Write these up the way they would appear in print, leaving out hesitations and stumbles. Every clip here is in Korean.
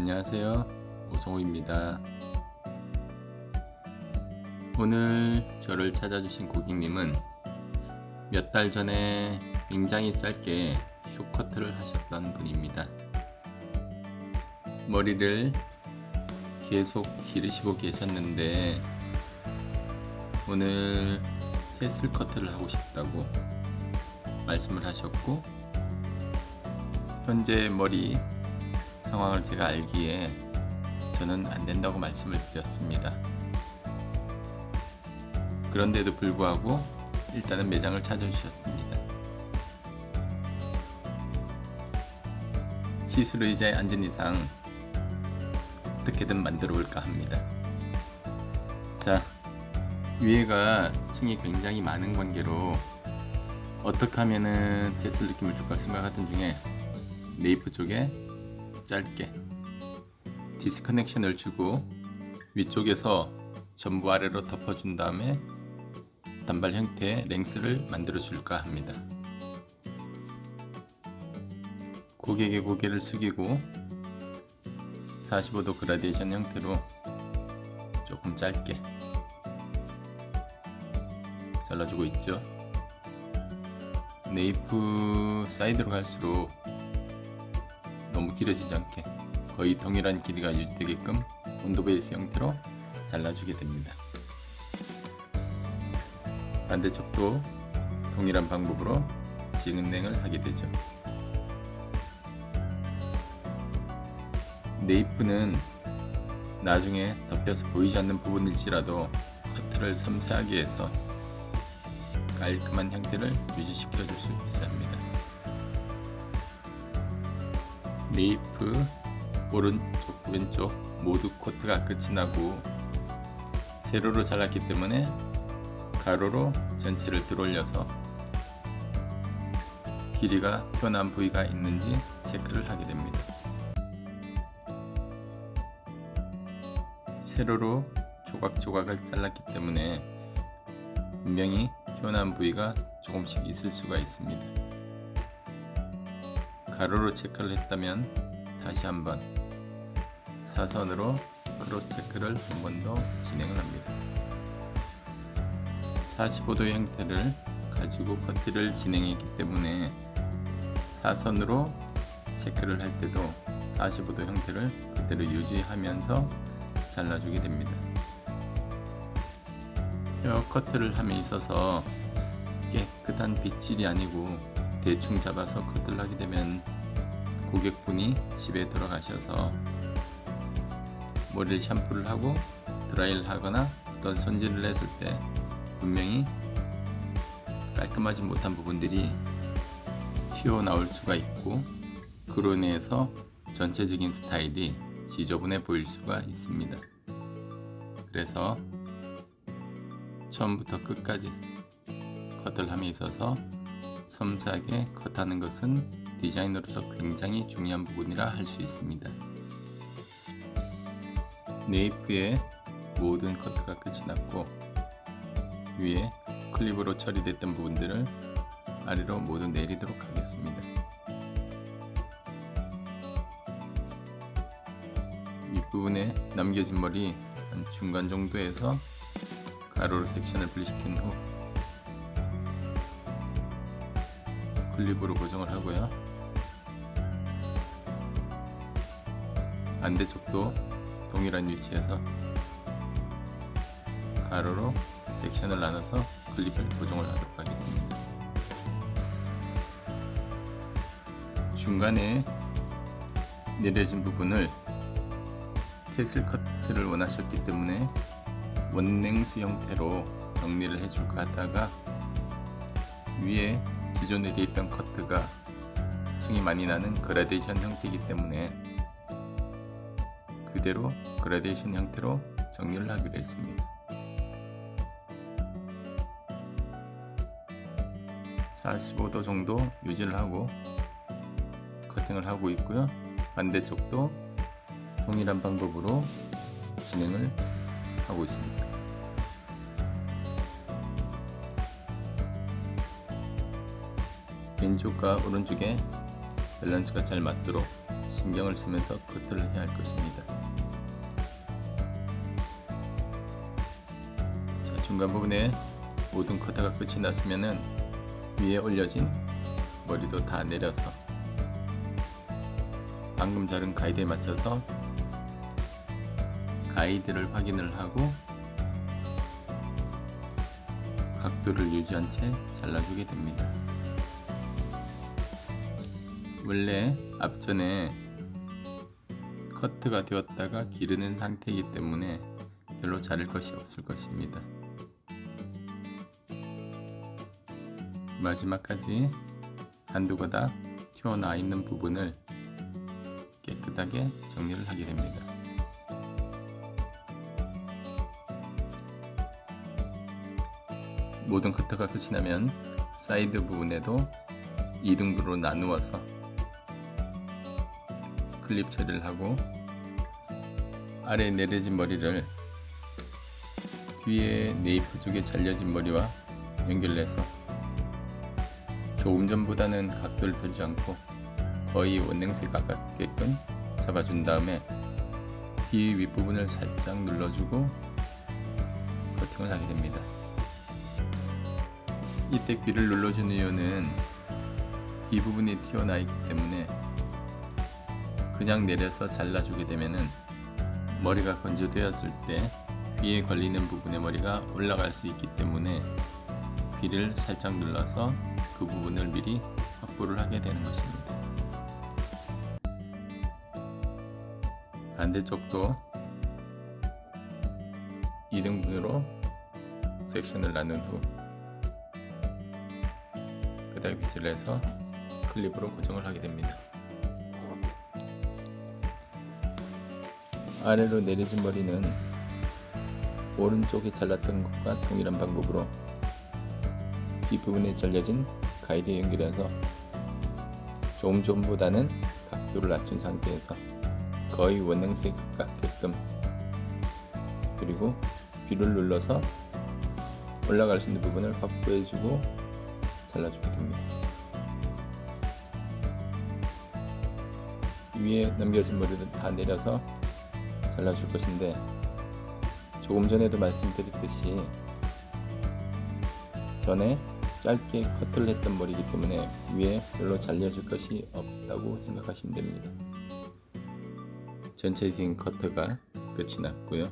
안녕하세요. 오성우입니다. 오늘 저를 찾아주신 고객님은 몇 달 전에 굉장히 짧게 숏커트를 하셨던 분입니다. 머리를 계속 기르시고 계셨는데 오늘 테슬 커트를 하고 싶다고 말씀을 하셨고, 현재 머리 상황을 제가 알기에 저는 안 된다고 말씀을 드렸습니다. 그런데도 불구하고 일단은 매장을 찾아주셨습니다. 시술 의자에 앉은 이상 어떻게든 만들어 볼까 합니다. 자, 위에가 층이 굉장히 많은 관계로 어떻게 하면은 테슬 느낌을 줄까 생각하던 중에 네이프 쪽에 짧게 디스커넥션을 주고 위쪽에서 전부 아래로 덮어준 다음에 단발 형태의 랭스를 만들어 줄까 합니다. 고객의 고개를 숙이고 45도 그라데이션 형태로 조금 짧게 잘라주고 있죠. 네이프 사이드로 갈수록 너무 길어지지 않게 거의 동일한 길이가 유지되게끔 온도 베이스 형태로 잘라주게 됩니다. 반대쪽도 동일한 방법으로 진행을 하게 되죠. 네이프는 나중에 덮여서 보이지 않는 부분일지라도 커트를 섬세하게 해서 깔끔한 형태를 유지시켜 줄 수 있어야 합니다. 네이프 오른쪽 왼쪽 모두 코트가 끝이 나고 세로로 잘랐기 때문에 가로로 전체를 들어올려서 길이가 튀어나온 부위가 있는지 체크를 하게 됩니다. 세로로 조각조각을 잘랐기 때문에 분명히 튀어나온 부위가 조금씩 있을 수가 있습니다. 가로로 체크를 했다면 다시 한번 사선으로 크로스 체크를 한 번 더 진행을 합니다. 45도 형태를 가지고 커트를 진행했기 때문에 사선으로 체크를 할 때도 45도 형태를 그대로 유지하면서 잘라주게 됩니다. 헤어 커트를 함에 있어서 깨끗한 빗질이 아니고 대충 잡아서 커트를 하게 되면 고객분이 집에 들어가셔서 머리를 샴푸를 하고 드라이를 하거나 어떤 손질을 했을 때 분명히 깔끔하지 못한 부분들이 튀어나올 수가 있고, 그로 인해서 전체적인 스타일이 지저분해 보일 수가 있습니다. 그래서 처음부터 끝까지 커트를 함에 있어서 섬세하게 컷하는 것은 디자이너로서 굉장히 중요한 부분이라 할 수 있습니다. 네이프의 모든 커트가 끝이 났고 위에 클립으로 처리됐던 부분들을 아래로 모두 내리도록 하겠습니다. 윗부분에 남겨진 머리 한 중간 정도에서 가로로 섹션을 분리시킨 후 클립으로 고정을 하고요. 반대쪽도 동일한 위치에서 가로로 섹션을 나눠서 클립을 고정을 하도록 하겠습니다. 중간에 내려진 부분을 테슬 커트를 원하셨기 때문에 원랭스 형태로 정리를 해줄까 하다가 위에 기존에 되어 있던 커트가 층이 많이 나는 그라데이션 형태이기 때문에 그대로 그라데이션 형태로 정리를 하기로 했습니다. 45도 정도 유지를 하고 커팅을 하고 있고요. 반대쪽도 동일한 방법으로 진행을 하고 있습니다. 왼쪽과 오른쪽에 밸런스가 잘 맞도록 신경을 쓰면서 커트를 해야 할 것입니다. 자, 중간 부분에 모든 커트가 끝이 났으면은 위에 올려진 머리도 다 내려서 방금 자른 가이드에 맞춰서 가이드를 확인을 하고 각도를 유지한 채 잘라주게 됩니다. 원래 앞전에 커트가 되었다가 기르는 상태이기 때문에 별로 자를 것이 없을 것입니다. 마지막까지 한두 가닥 튀어나와 있는 부분을 깨끗하게 정리를 하게 됩니다. 모든 커트가 끝이 나면 사이드 부분에도 2등분으로 나누어서 클립 처리를 하고 아래에 내려진 머리를 뒤에 네이프 쪽에 잘려진 머리와 연결해서 조금 전보다는 각도를 들지 않고 거의 원행세 가깝게끔 잡아준 다음에 귀 윗부분을 살짝 눌러주고 커팅을 하게 됩니다. 이때 귀를 눌러주는 이유는 귀 부분이 튀어나와 있기 때문에 그냥 내려서 잘라주게 되면은 머리가 건조되었을 때 귀에 걸리는 부분의 머리가 올라갈 수 있기 때문에 귀를 살짝 눌러서 그 부분을 미리 확보를 하게 되는 것입니다. 반대쪽도 2등분으로 섹션을 나눈 후 그다음에 빗질을 해서 클립으로 고정을 하게 됩니다. 아래로 내려진 머리는 오른쪽에 잘랐던 것과 동일한 방법으로 뒷부분에 잘려진 가이드에 연결해서 조금 전보다는 각도를 낮춘 상태에서 거의 원행세 가깝게끔 그리고 귀를 눌러서 올라갈 수 있는 부분을 확보해주고 잘라주게 됩니다. 위에 넘겨진 머리를 다 내려서 잘라줄 것인데 조금 전에도 말씀드렸듯이 전에 짧게 커트를 했던 머리이기 때문에 위에 별로 잘려질 것이 없다고 생각하시면 됩니다. 전체적인 커트가 끝이 났고요.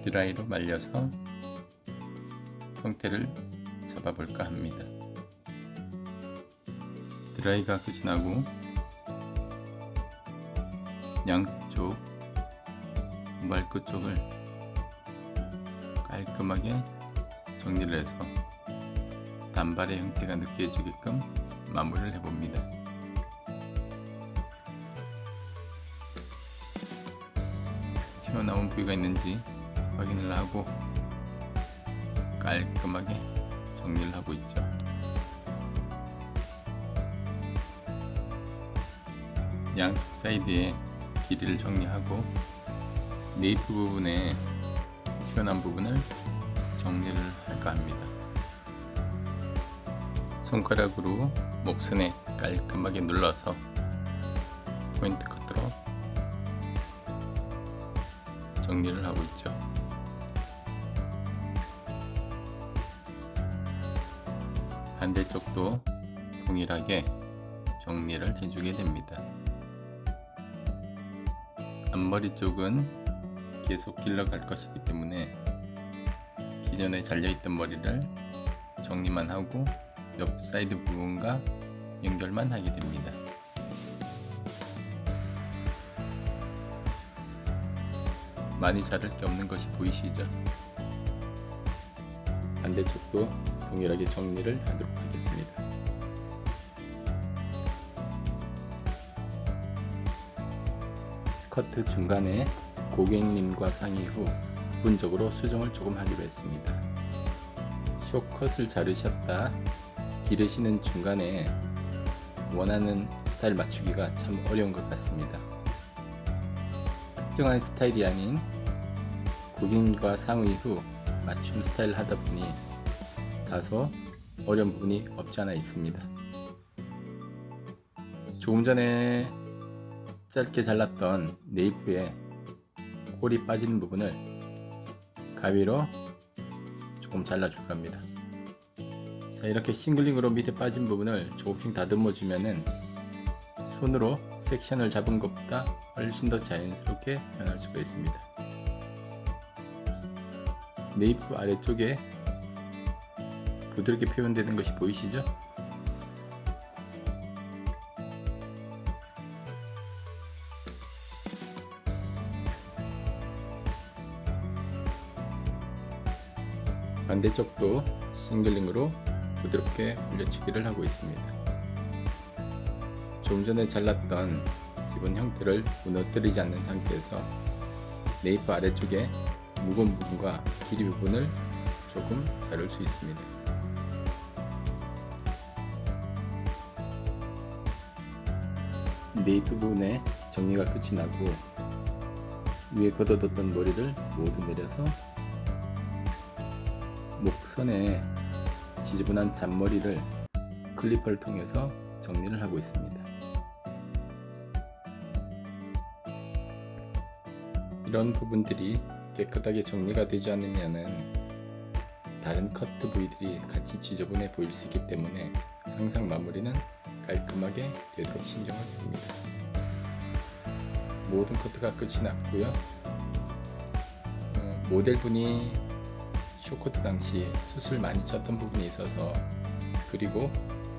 드라이로 말려서 형태를 잡아볼까 합니다. 드라이가 끝이 나고 양쪽 말끝 쪽을 깔끔하게 정리를 해서 단발의 형태가 느껴지게끔 마무리를 해봅니다. 튀어나온 부위가 있는지 확인을 하고 깔끔하게 정리를 하고 있죠. 양쪽 사이드에 길이를 정리하고 네이프 부분에 튀어나온 부분을 정리를 할까 합니다. 손가락으로 목선에 깔끔하게 눌러서 포인트 커트로 정리를 하고 있죠. 반대쪽도 동일하게 정리를 해주게 됩니다. 앞머리 쪽은 계속 길러갈 것이기 때문에 기존에 잘려있던 머리를 정리만 하고 옆 사이드 부분과 연결만 하게 됩니다. 많이 자를 게 없는 것이 보이시죠? 반대쪽도 동일하게 정리를 하도록 하겠습니다. 커트 중간에 고객님과 상의 후 부분적으로 수정을 조금 하기로 했습니다. 숏컷을 자르셨다 기르시는 중간에 원하는 스타일 맞추기가 참 어려운 것 같습니다. 특정한 스타일이 아닌 고객님과 상의 후 맞춤 스타일 하다 보니 다소 어려운 부분이 없지 않아 있습니다. 조금 전에 짧게 잘랐던 네이프에 꼴이 빠지는 부분을 가위로 조금 잘라줄 겁니다. 자, 이렇게 싱글링으로 밑에 빠진 부분을 조금씩 다듬어 주면은 손으로 섹션을 잡은 것보다 훨씬 더 자연스럽게 표현할 수가 있습니다. 네이프 아래쪽에 부드럽게 표현되는 것이 보이시죠? 반대쪽도 싱글링으로 부드럽게 물려치기를 하고 있습니다. 조금 전에 잘랐던 기본 형태를 무너뜨리지 않는 상태에서 네이프 아래쪽에 무거운 부분과 길이 부분을 조금 자를 수 있습니다. 네이프 부분에 정리가 끝이 나고 위에 걷어뒀던 머리를 모두 내려서 목선에 지저분한 잔머리를 클리퍼를 통해서 정리를 하고 있습니다. 이런 부분들이 깨끗하게 정리가 되지 않으면 다른 커트 부위들이 같이 지저분해 보일 수 있기 때문에 항상 마무리는 깔끔하게 되도록 신경을 씁니다. 모든 커트가 끝이 났고요. 모델분이 쇼커트 당시 수술 많이 쳤던 부분이 있어서, 그리고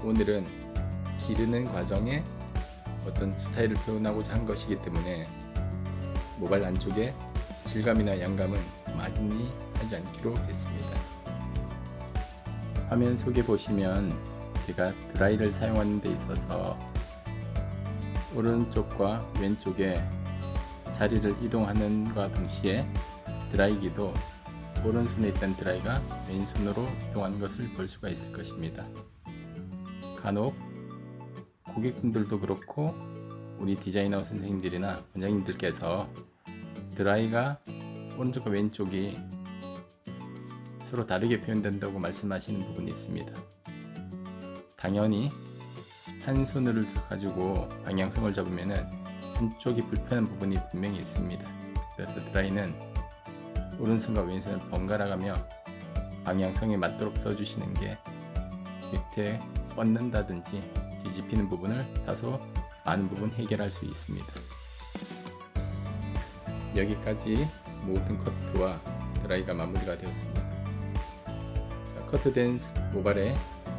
오늘은 기르는 과정에 어떤 스타일을 표현하고자 한 것이기 때문에 모발 안쪽에 질감이나 양감은 많이 하지 않기로 했습니다. 화면 속에 보시면 제가 드라이를 사용하는 데 있어서 오른쪽과 왼쪽에 자리를 이동하는과 동시에 드라이기도 오른손에 있던 드라이가 왼손으로 이동하는 것을 볼 수가 있을 것입니다. 간혹 고객분들도 그렇고 우리 디자이너 선생님들이나 원장님들께서 드라이가 오른쪽과 왼쪽이 서로 다르게 표현된다고 말씀하시는 부분이 있습니다. 당연히 한 손을 가지고 방향성을 잡으면 한쪽이 불편한 부분이 분명히 있습니다. 그래서 드라이는 오른손과 왼손을 번갈아 가며 방향성에 맞도록 써주시는 게 밑에 뻗는다든지 뒤집히는 부분을 다소 많은 부분 해결할 수 있습니다. 여기까지 모든 커트와 드라이가 마무리가 되었습니다. 자, 커트된 모발에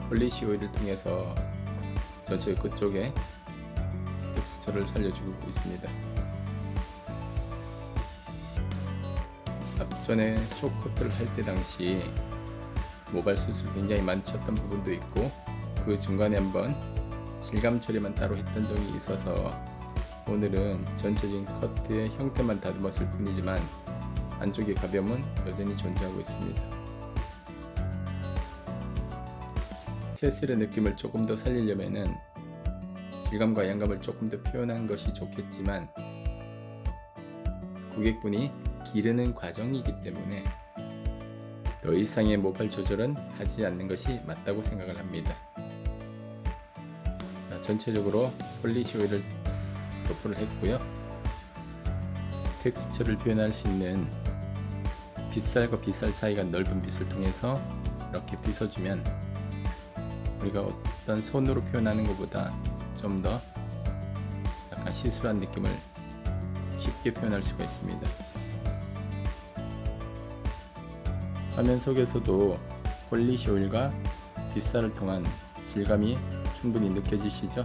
폴리시 오일을 통해서 전체 끝쪽에 텍스처를 살려주고 있습니다. 앞전에 쇼커트를 할 때 당시 모발 수술 굉장히 많이 쳤던 부분도 있고, 그 중간에 한번 질감 처리만 따로 했던 적이 있어서 오늘은 전체적인 커트의 형태만 다듬었을 뿐이지만 안쪽의 가벼움은 여전히 존재하고 있습니다. 테슬의 느낌을 조금 더 살리려면은 질감과 양감을 조금 더 표현한 것이 좋겠지만 고객분이 기르는 과정이기 때문에 더 이상의 모발 조절은 하지 않는 것이 맞다고 생각을 합니다. 자, 전체적으로 폴리시 오일을 도포를 했고요. 텍스처를 표현할 수 있는 빗살과 빗살 사이가 넓은 빗을 통해서 이렇게 빗어주면 우리가 어떤 손으로 표현하는 것보다 좀 더 약간 시술한 느낌을 쉽게 표현할 수가 있습니다. 화면 속에서도 폴리시 오일과 빗살을 통한 질감이 충분히 느껴지시죠?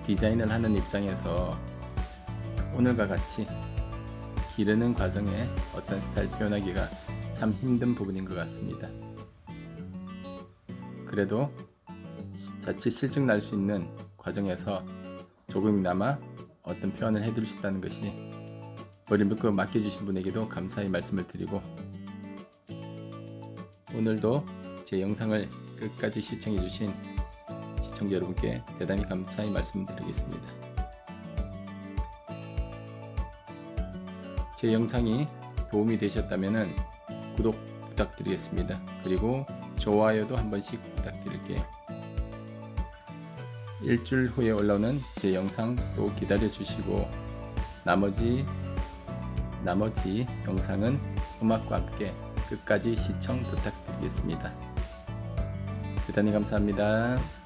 디자인을 하는 입장에서 오늘과 같이 기르는 과정에 어떤 스타일 표현하기가 참 힘든 부분인 것 같습니다. 그래도 자칫 실증 날 수 있는 과정에서 조금이나마 어떤 표현을 해드릴 수 있다는 것이 머리 묶어 맡겨주신 분에게도 감사의 말씀을 드리고, 오늘도 제 영상을 끝까지 시청해주신 시청자 여러분께 대단히 감사의 말씀을 드리겠습니다. 제 영상이 도움이 되셨다면 구독 부탁드리겠습니다. 그리고 좋아요도 한 번씩 부탁드릴게요. 일주일 후에 올라오는 제 영상 또 기다려 주시고 나머지 영상은 음악과 함께 끝까지 시청 부탁드리겠습니다. 대단히 감사합니다.